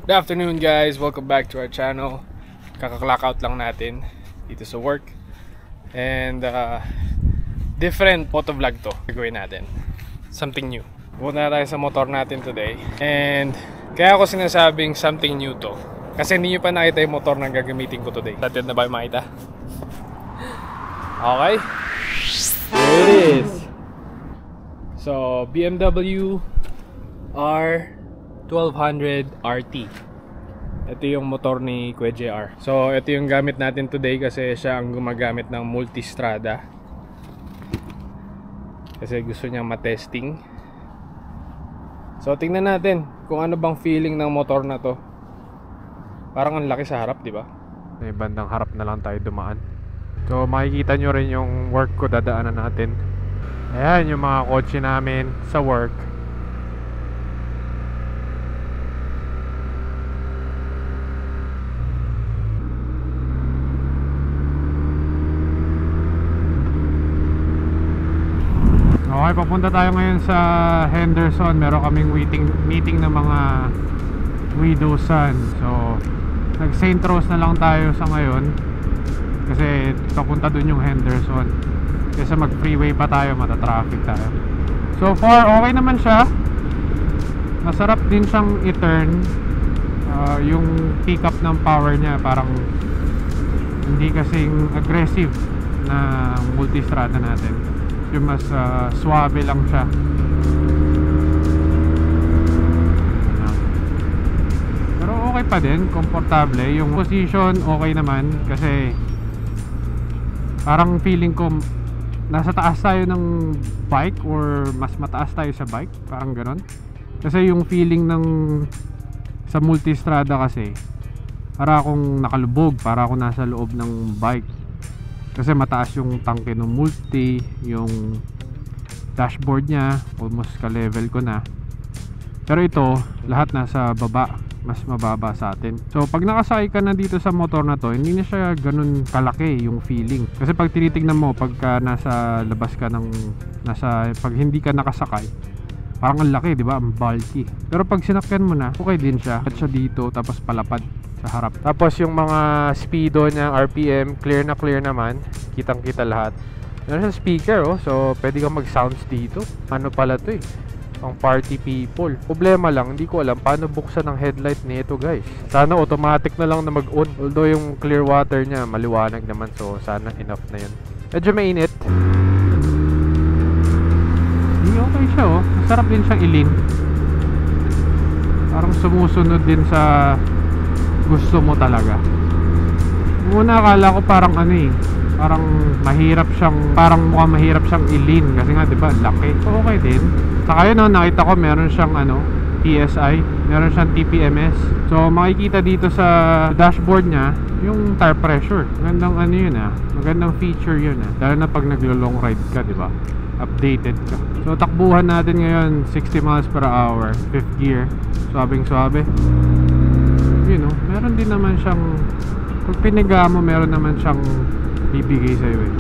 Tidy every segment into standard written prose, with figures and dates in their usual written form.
Good afternoon guys, welcome back to our channel. Kaka-clock out lang natin dito sa work. And different motovlog to gagawin natin. Something new. Pupunta tayo sa motor natin today. And kaya ako sinasabing something new to kasi hindi nyo pa nakita yung motor na gagamitin ko today. Natin na ba yung makita? Okay, here it is. So BMW R1200 RT. Ito yung motor ni Kuya JR. So ito yung gamit natin today kasi siya ang gumagamit ng Multistrada. Kasi gusto niyang matesting. So tingnan natin kung ano bang feeling ng motor na to. Parang ang laki sa harap, di ba? May bandang harap na lang tayo dumaan. So makikita nyo rin yung work ko, dadaanan natin. Ayan yung mga kotse namin sa work. Okay, papunta tayo ngayon sa Henderson. Meron kaming meeting ng mga widowsan. So nag St. Rose na lang tayo sa ngayon kasi papunta dun yung Henderson. Kasi mag freeway pa tayo, mata-traffic tayo. So far okay naman siya. Masarap din siyang i-turn. Yung pick up ng power niya parang hindi kasing aggressive na Multistrada natin. Yung mas suabe lang siya. Pero okay pa din, komportable. Yung position okay naman kasi parang feeling ko nasa taas tayo ng bike or mas mataas tayo sa bike, parang ganon. Kasi yung feeling ng sa Multistrada kasi para akong nakalubog, para akong nasa loob ng bike. Kasi mataas yung tangke ng Multi, yung dashboard niya almost ka-level ko na. Pero ito, lahat nasa baba, mas mababa sa atin. So pag nakasakay ka na dito sa motor na to, hindi na siya ganun kalaki yung feeling. Kasi pag tinitignan mo, pagka nasa labas ka ng pag hindi ka nakasakay, parang ang laki, di ba? Ang bulky. Pero pag sinakyan mo na, okay din siya. At siya dito, tapos palapad sa harap. Tapos yung mga speedo niya, RPM, clear naman. Kitang kita lahat. Meron siya speaker, oh. So pwede kang mag sounds dito. Ano pala to eh, pang party people. Problema lang, hindi ko alam paano buksan ang headlight nito guys. Sana automatic na lang na mag-on. Although yung clear water niya maliwanag naman, so sana enough na yun. Medyo mainit. Hindi, okay siya, oh. Masarap din siyang ilin. Parang sumusunod din sa gusto mo talaga. Muna akala ko parang ano eh, parang mahirap siyang, parang mukhang mahirap siyang ilin kasi nga 'di ba, laki. So okay din. Saka yun, no, nakita ko meron siyang ano, PSI, meron siyang TPMS. So makikita dito sa dashboard niya yung tire pressure. Magandang ano yun ah, magandang feature yun ah. Lalo na pag naglo-long ride ka, 'di ba? Updated ka. So takbuhan natin ngayon 60 miles per hour, 5th gear. Suabing suabe. You know, meron din naman siyang, pag piniga mo, meron naman siyang bibigay sa'yo eh.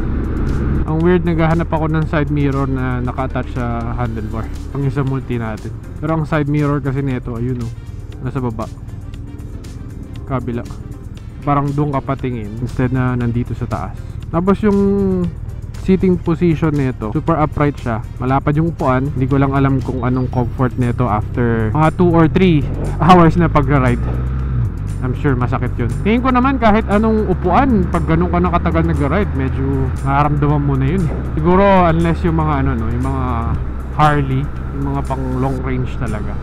Ang weird, naghahanap ako ng side mirror na naka-attach sa handlebar pang isa Multi natin. Pero ang side mirror kasi nito, ayun oh, nasa baba, kabila. Parang doon ka patingin instead na nandito sa taas. Tapos yung sitting position nito, super upright siya. Malapad yung upuan. Hindi ko lang alam kung anong comfort nito after mga 2 or 3 hours na pag-ride. I'm sure masakit yun. Tingin ko naman kahit anong upuan, pag ganun ka nakatagal nag-ride, medyo nararamdaman mo na yun. Siguro unless yung mga ano, no, yung mga Harley, yung mga pang long range talaga,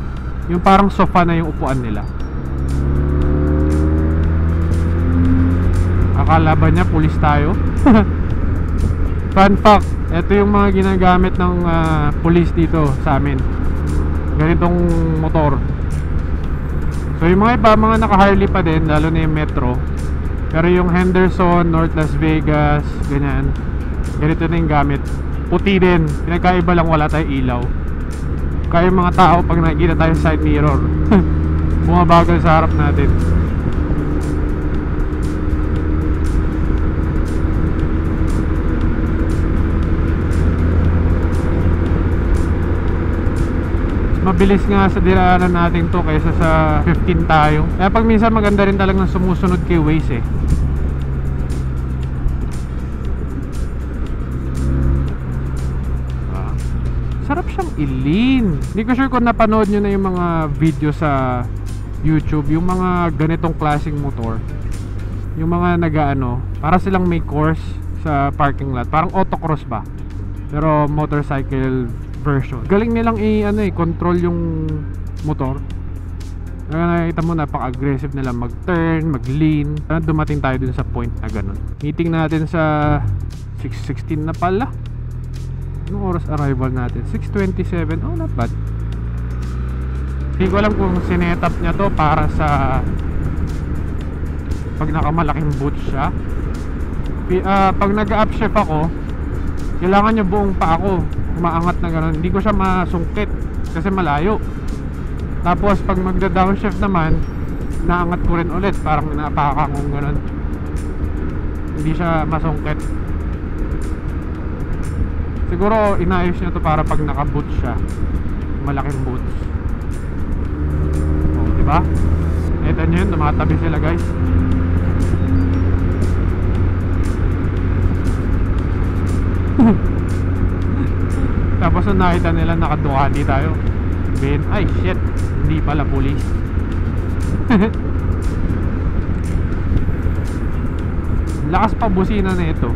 yung parang sofa na yung upuan nila. Akala ba niya pulis tayo? Fun fact, ito yung mga ginagamit ng pulis dito sa amin. Ganitong motor. So yung mga iba, mga naka-Harley pa din, lalo na yung Metro. Pero yung Henderson, North Las Vegas, ganyan, ganito na yung gamit. Puti din, pinagkaiba lang wala tayong ilaw. Kaya yung mga tao, pag nakikita tayo side mirror, bumabagal sa harap natin. mabilis nga sa dinaanan natin to kaysa sa 15 tayo. Kaya pag minsan maganda rin talagang sumusunod kay Waze eh. Sarap siyang ilin. Hindi ko sure kung napanood nyo na yung mga video sa YouTube, yung mga ganitong klaseng motor, yung mga nagaano, para silang may course sa parking lot, parang autocross ba, pero motorcycle version. Galing nilang control yung motor. Nakita mo, napaka-aggressive nila mag-turn, mag-lean. Dumating tayo dun sa point na ganun. Meeting natin sa 6:16 na pala. Anong oras arrival natin? 6:27. Oh, not bad. Hindi ko alam kung sinetap niya to para sa pag nakamalaking boot siya. Pag nag-upshift ako, kailangan yung buong pa ako umaangat na gano'n. Hindi ko siya masungkit kasi malayo. Tapos pag magda-downshift naman, naangat ko rin ulit, parang napakakangong gano'n. Hindi siya masungkit. Siguro inayos niya to para pag naka-boot siya, malaking boots. Oh, diba? Ito nyo yun, tumatabi sila guys. Tapos nung nakita nila naka-Ducati tayo, ay shit, hindi pala police. Lakas pa busina na ito.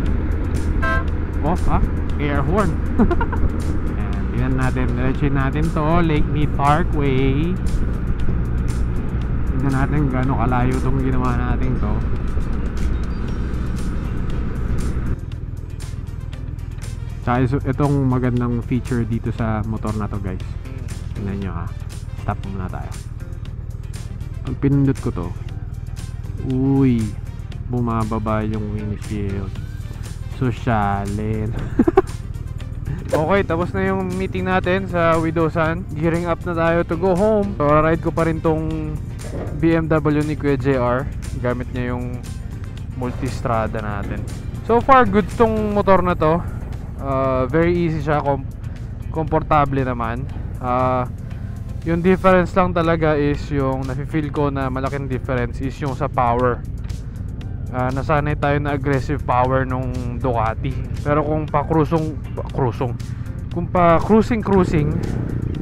Oh, ha? Air horn. Ayan, tingnan natin, diretsin natin to, Lake Mead Parkway. Tingnan natin gaano kalayo itong ginawa natin to. Tsaka itong magandang feature dito sa motor na to guys, tingnan nyo ha. Stop muna tayo. Pag pinindot ko to, uy, bumababa yung windshield. Sosyalin. Okay, tapos na yung meeting natin sa Widosan. Gearing up na tayo to go home. So, ride ko pa rin tong BMW ni Kuya JR. Gamit niya yung multistrada natin. So far, good tong motor na to. Very easy siya. Komportable naman. Yung difference lang talaga is yung nafe-feel ko na malaking difference is yung sa power. Nasanay tayo na aggressive power nung Ducati. Pero kung cruising,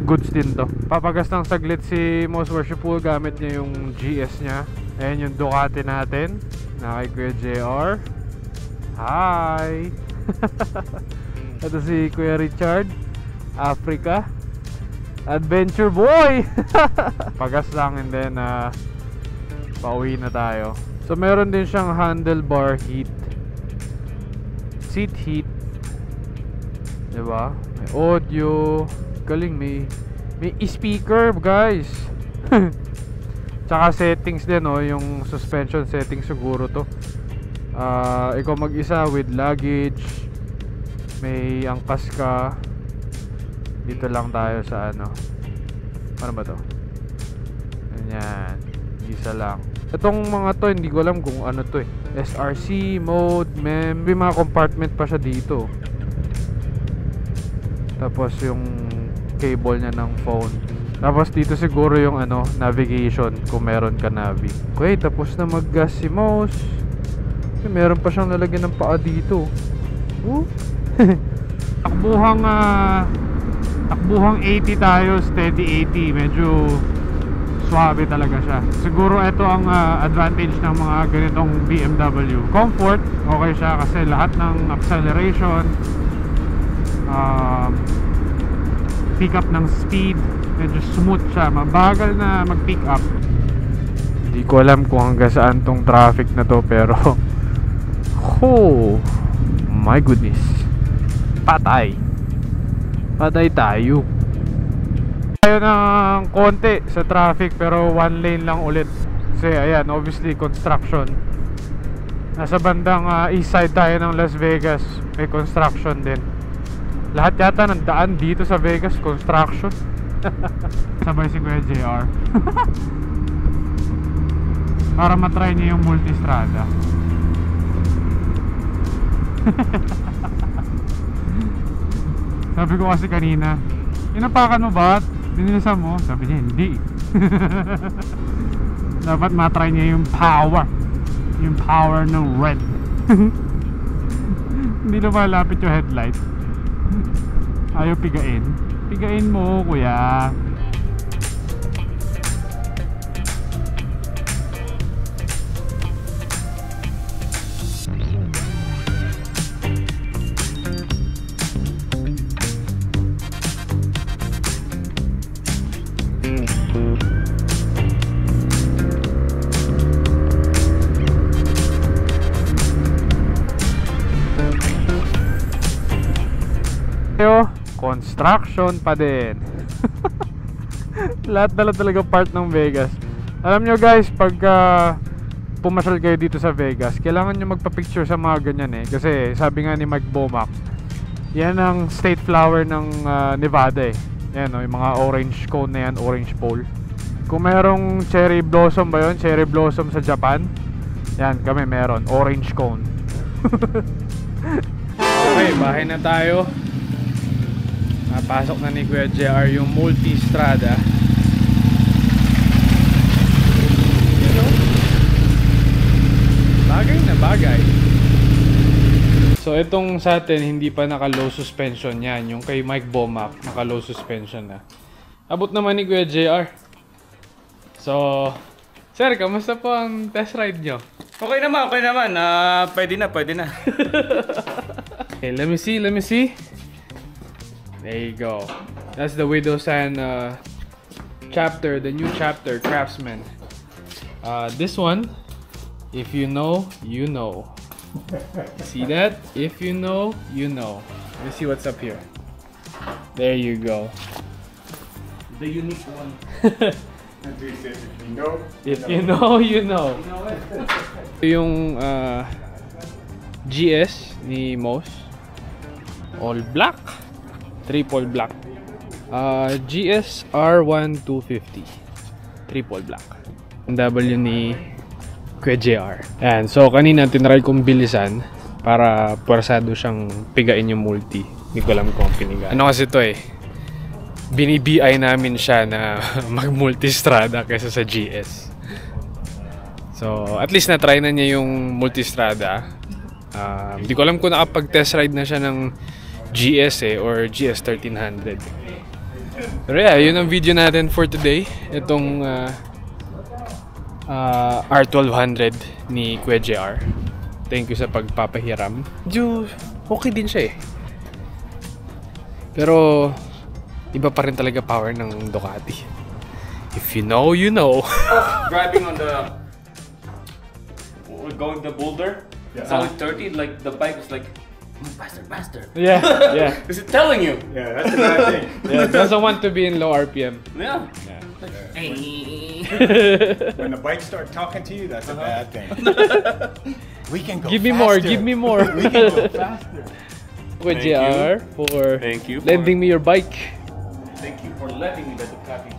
goods din to. Papagas ng saglit si Most Worshipful, gamit niya yung GS niya. Ayan yung Ducati natin na kay Kuya JR. Hi! Ito si Kuya Richard, Africa Adventure Boy. Pagas lang and then pauwi na tayo. So meron din siyang handlebar heat, seat heat, diba? May audio, galing, may speaker guys. Tsaka settings din, oh, yung suspension settings siguro to. Ikaw mag-isa with luggage, may angkas ka. Dito lang tayo sa ano ba to? Ganyan, isa lang. Itong mga to, hindi ko alam kung ano to eh. SRC, mode, mem. May mga compartment pa siya dito. Tapos yung cable niya ng phone. Tapos dito siguro yung ano, navigation, kung meron ka navi. Okay, tapos na mag-gas si Mouse. Meron pa siyang lalagyan ng paa dito. Takbuhang 80 tayo, steady 80. Medyo swabe talaga siya. Siguro ito ang advantage ng mga ganitong BMW. Comfort, okay siya kasi lahat ng acceleration, pick up ng speed, medyo smooth siya. Mabagal na mag-pick up. Hindi ko alam kung hanggang saan tong traffic na to, pero oh my goodness, patay tayo ng konti sa traffic, pero one lane lang ulit kasi ayan, obviously construction. Nasa bandang east side tayo ng Las Vegas, may construction din. Lahat yata ng daan dito sa Vegas construction. Sabay si Kuya JR. Para matry niya yung multistrada. Sabi ko kasi kanina, inapakan mo ba? Binilisan mo? Sabi niya, hindi. Dapat matry niya yung power. Yung power ng red. Hindi lumalapit yung headlight. Ayaw pigain. Pigain mo, kuya. Construction pa din. Lahat talaga part ng Vegas. Alam nyo guys, pag pumasyal kayo dito sa Vegas, kailangan nyo magpa-picture sa mga ganyan eh. Kasi sabi nga ni Mike Bomack, yan ang state flower ng Nevada eh. Yan o, yung mga orange cone na yan, orange pole. Kung merong cherry blossom ba yun? Cherry blossom sa Japan? Yan, kami meron, orange cone. Okay, bahay na tayo. Napasok na ni Kuya JR yung Multistrada. You know? Bagay na bagay. So itong sa atin hindi pa naka low suspension yan. Yung kay Mike Bomack naka low suspension na. Abot naman ni Kuya JR. So sir, kamusta po ang test ride nyo? Okay naman. Pwede na. Okay, let me see. There you go. That's the Widow-san chapter, the new chapter, Craftsman. This one, if you know, you know. See that? If you know, you know. Let's see what's up here. There you go. The unique one. If you know, you know. Yung GS ni Moss, all black. Triple black. GS R1250. Triple black. Ang W ni Kuya JR. Ayan. So, kanina tinry kong bilisan para puwersado siyang pigain yung multi. Hindi ko alam kung piniga. Ano kasi to eh. Bini-BI namin siya na mag-multistrada kaysa sa GS. So, at least na-try na niya yung multistrada. Hindi ko alam kung nakapag-test ride na siya ng GS or GS 1300. Pero yeah, yun ang video natin for today. Itong R1200 ni Kuya JR. Thank you sa pagpapahiram. Medyo okay din siya eh. Pero iba pa rin talaga power ng Ducati. If you know, you know. Driving on the... We're going the boulder. Yeah. It's only 30, like the bike was like, faster. Yeah. Is it telling you? Yeah, that's the bad thing. Yeah, doesn't want to be in low RPM. Yeah. When the bikes start talking to you, that's a bad thing. We can go Give me faster. more. We can go faster. Kuya Thank JR for Thank you. lending me your bike. Thank you for letting me let the Ducati.